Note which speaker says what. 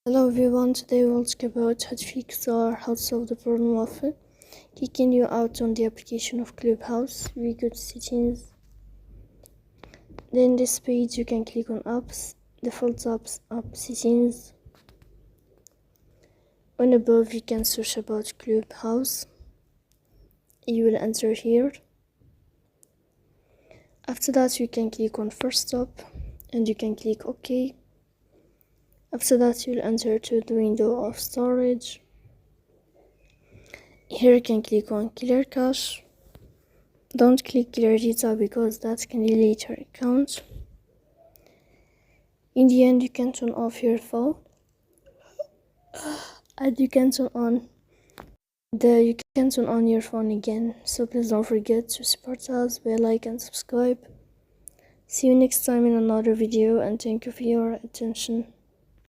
Speaker 1: Hello everyone, today we'll talk about how to fix or how to solve the problem of kicking you out on the application of Clubhouse. We go to settings. Then this page you can click on apps, default apps, app settings. On above you can search about Clubhouse. You will enter here. After that you can click on first stop and you can click OK. After that you'll enter to the window of storage. Here you can click on clear cache. Don't click clear data because that can delete your account. In the end you can turn off your phone and you can turn on your phone again. So please don't forget to support us by like and subscribe. See you next time in another video and thank you for your attention.